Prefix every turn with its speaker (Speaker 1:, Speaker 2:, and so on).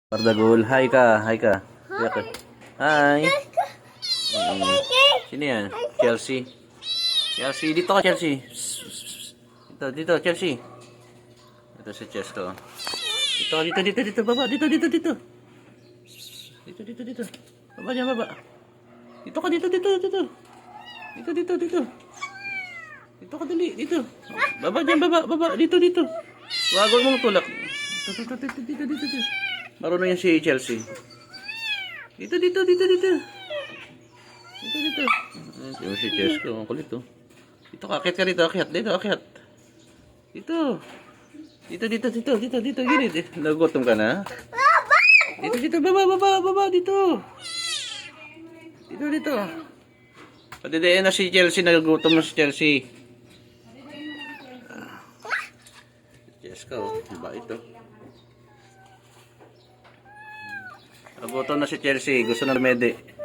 Speaker 1: Pardagol, hi ka, hi ka. Hi ka. Hi. Sino yan? Chelsea. Chelsea, dito ka Chelsea. Dito, Chelsea. Ito si Chesko. Dito, baba, dito. Dito. Baba niya, baba. Dito ka, dito. Dito. Dito ka, dali, dito. Baba niya, baba, dito. Wag mong tulak. Dito. Marunong yan si Chelsea. Dito. Dito. Yung si Chesko, ang kulit oh. Dito ka, akit ka rito, akit. Dito. Dito, gilid. Nagutom ka na? Dito, baba, dito. Dito. Padidiin na si Chelsea, nagutom na si Chelsea. Chesko, iba ito. Nagutom na si Chelsea, gusto na mede.